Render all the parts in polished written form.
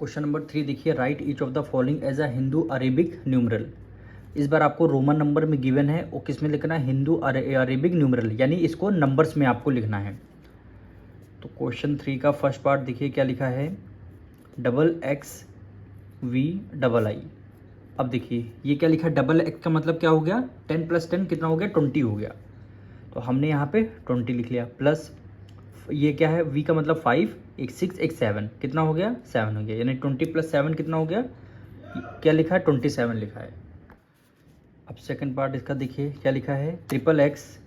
Question number 3 देखिए, write each of the following as a Hindu Arabic numeral. इस बार आपको रोमन नंबर में गिवन है और किस में लिखना है, हिंदू अरेबिक न्यूमरल, यानी इसको नंबर्स में आपको लिखना है। तो क्वेश्चन 3 का फर्स्ट पार्ट देखिए क्या लिखा है, XXVII। अब देखिए ये क्या लिखा है, डबल एक्स का मतलब क्या हो गया, 10 + 10 कितना हो गया, 20 हो गया। तो हमने यहाँ पे 20 लिख लिया, प्लस ये क्या है, वी का मतलब 5, एक 6 एक 7 कितना हो गया, 7 हो गया, यानी 20 + 7 कितना हो गया, क्या लिखा है, 27 लिखा है। अब सेकंड पार्ट इसका देखिए क्या लिखा है, XXX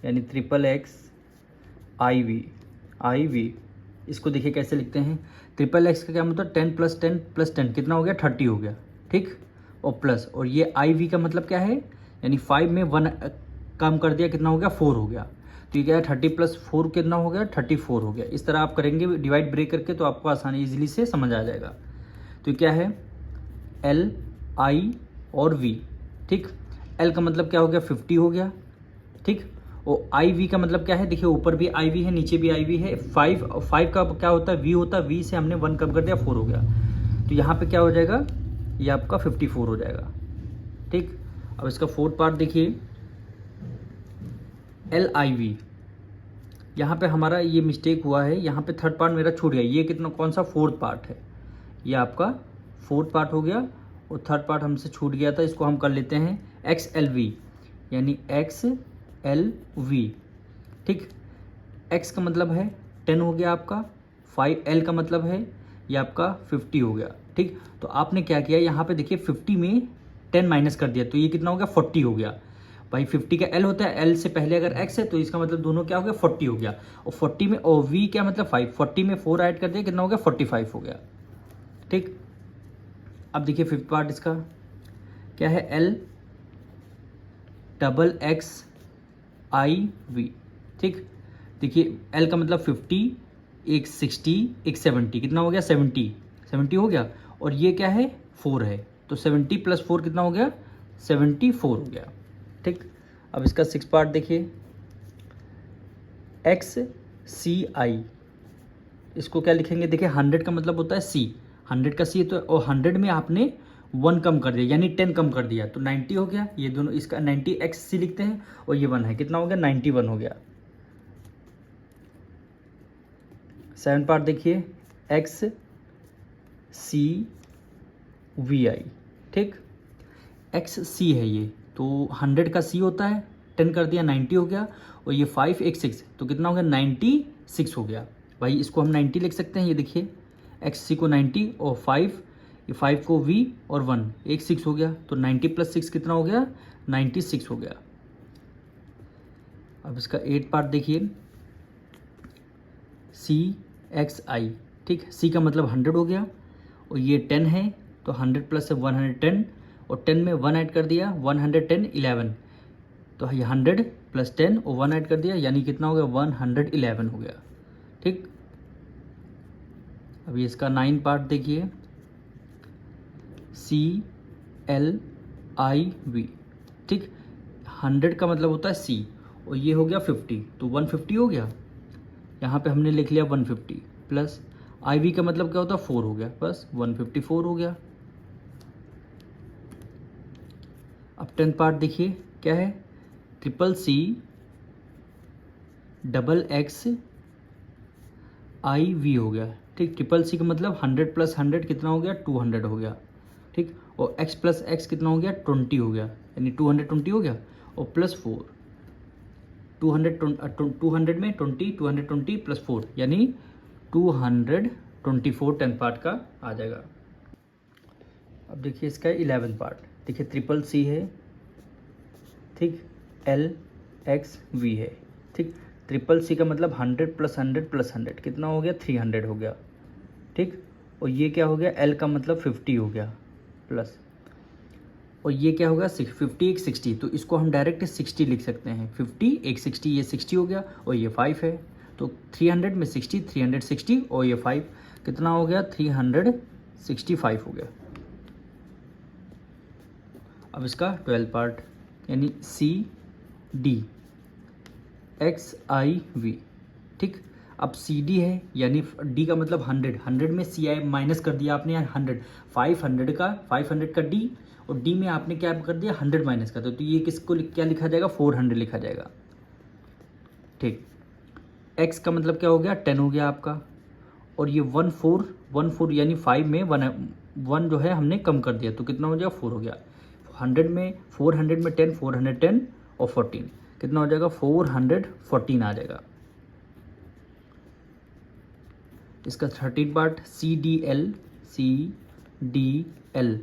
यानी XXXIV। इसको देखिए कैसे लिखते हैं, XXX का क्या मतलब 10 + 10 + 10 कितना हो गया, 30 हो गया, ठीक। और प्लस, और ये IV का मतलब क्या है, यानी 5 में 1 कम कर दिया, कितना हो गया, 4 हो गया। तो ये क्या है, 30 + 4 कितना हो गया, 34 हो गया। इस तरह आप करेंगे डिवाइड ब्रेक करके तो आपको आसानी इजीली से समझ आ जाएगा। तो क्या है, L I और V, ठीक। L का मतलब क्या हो गया, 50 हो गया, ठीक। और IV का मतलब क्या है, देखिए ऊपर भी IV है नीचे भी IV है। 5 का क्या होता है, V होता है, V से हमने 1 कम कर दिया, 4 हो गया। तो यहाँ पे क्या हो जाएगा, ये आपका 54 हो जाएगा, ठीक। अब इसका फोर्थ पार्ट देखिए, LIV। यहाँ पे हमारा ये मिस्टेक हुआ है, यहाँ पे थर्ड पार्ट मेरा छूट गया। ये कितना, कौन सा, फोर्थ पार्ट है, ये आपका फोर्थ पार्ट हो गया और थर्ड पार्ट हमसे छूट गया था, इसको हम कर लेते हैं XLV, यानी XLV, ठीक। X का मतलब है 10 हो गया आपका, 5 L का मतलब है ये आपका 50 हो गया, ठीक। तो आपने क्या किया, यहाँ पे देखिए 50 में 10 माइनस कर दिया, तो ये कितना हो गया, 40 हो गया। भाई 50 का L होता है, L से पहले अगर X है तो इसका मतलब दोनों क्या हो गया, 40 हो गया। और 40 में, और V क्या मतलब 5, 40 में 4 ऐड कर दिया, कितना हो गया, 45 हो गया, ठीक। अब देखिए फिफ्थ पार्ट इसका क्या है, LXXIV, ठीक। देखिए L का मतलब 50, एक 60 एक 70 कितना हो गया, 70 हो गया। और ये क्या है, 4 है, तो 70 + 4 कितना हो गया, 74 हो गया, ठीक। अब इसका सिक्स पार्ट देखिए, XCI। इसको क्या लिखेंगे, देखिए 100 का मतलब होता है C, 100 का C, तो और 100 में आपने 1 कम कर दिया, यानी 10 कम कर दिया, तो 90 हो गया। ये दोनों इसका 90 XC लिखते हैं, और ये 1 है, कितना हो गया, 91 हो गया। सेवन पार्ट देखिए, XCVI, ठीक। XC है ये, तो 100 का C होता है, 10 कर दिया, 90 हो गया। और ये 5 एक 6, तो कितना हो गया, 96 हो गया। भाई इसको हम 90 लिख सकते हैं, ये देखिए XC को 90 और 5, ये 5 को V और 1, एक 6 हो गया, तो 90 + 6 कितना हो गया, 96 हो गया। अब इसका 8 पार्ट देखिए, CXI, ठीक। C का मतलब 100 हो गया, और ये 10 है, तो 100 + 110, और 10 में 1 ऐड कर दिया, 110 11, तो ये 100 + 10 और 1 ऐड कर दिया, यानी कितना हो गया, 111 हो गया, ठीक। अभी इसका 9 पार्ट देखिए, CLIV, ठीक। 100 का मतलब होता है C, और ये हो गया 50, तो 150 हो गया। यहाँ पे हमने लिख लिया 150, प्लस IV का मतलब क्या होता है, 4 हो गया, बस 154 हो गया। अब 10th पार्ट देखिए क्या है, XXXIV हो गया, ठीक। CCC का मतलब 100 + 100 कितना हो गया, 200 हो गया, ठीक। और X + X कितना हो गया, 20 हो गया, यानी 220 हो गया, और प्लस 4, 200 में 20, 220 + 4, यानी 224 10th पार्ट का आ जाएगा। अब देखिए इसका 11th पार्ट देखिए, CCC है, ठीक। LXV है, ठीक। CCC का मतलब 100 + 100 + 100 कितना हो गया, 300 हो गया, ठीक। और ये क्या हो गया, L का मतलब 50 हो गया, प्लस, और ये क्या होगा, 50 एक 60, तो इसको हम डायरेक्ट 60 लिख सकते हैं, 50 एक 60, ये 60 हो गया, और ये 5 है, तो 300 में 60, 360, और ये 5 कितना हो गया, 365 हो गया। अब इसका 12 पार्ट यानी CDXIV, ठीक। अब सी डी है, यानी डी का मतलब 100 में सी आई माइनस कर दिया आपने, 100 500 का डी, और डी में आपने क्या कर दिया 100 माइनस कर दिया, तो ये किसको क्या लिखा जाएगा 400 लिखा जाएगा। ठीक, एक्स का मतलब क्या हो गया 10 हो गया आपका, और ये 14 यानी 5 में 1 जो है हमने कम कर दिया, तो कितना हो जाएगा 4 हो गया। 400 में 10 410 और 14 कितना हो जाएगा 414 आ जाएगा। इसका 13 part C D L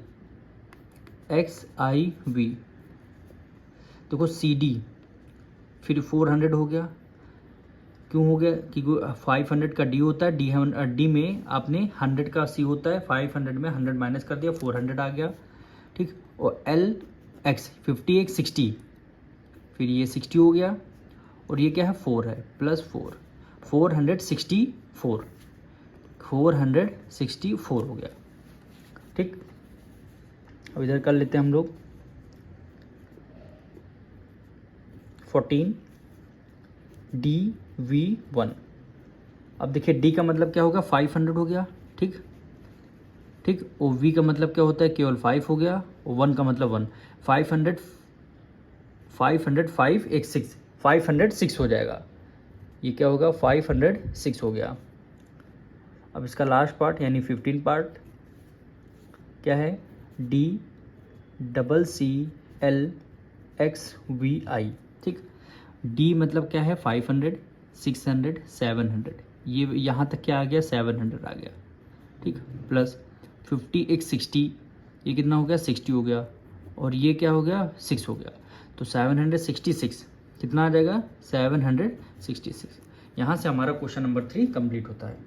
X I V. देखो सी डी फिर 400 हो गया, क्यों हो गया, क्योंकि 500 का डी होता है, डी में आपने 100 का सी होता है, 500 में 100 माइनस कर दिया 400 आ गया। ठीक, और एल एक्स 50 60, फिर ये 60 हो गया, और ये क्या है 4 है, प्लस 464 हो गया। ठीक, अब इधर कर लेते हैं हम लोग 14 डी वी 1। अब देखिए डी का मतलब क्या होगा 500 हो गया। ठीक, और वी का मतलब क्या होता है केवल 5 हो गया, और 1 का मतलब 1, 506 हो जाएगा, ये क्या होगा 506 हो गया। अब इसका लास्ट पार्ट यानी 15 पार्ट क्या है, D double C L X V I. ठीक, डी मतलब क्या है 500 600 700, ये यहाँ तक क्या आ गया 700 आ गया। ठीक, प्लस 50 x 60, ये कितना हो गया 60 हो गया, और ये क्या हो गया 6 हो गया, तो 766 कितना आ जाएगा 766। यहाँ से हमारा क्वेश्चन नंबर 3 कंप्लीट होता है।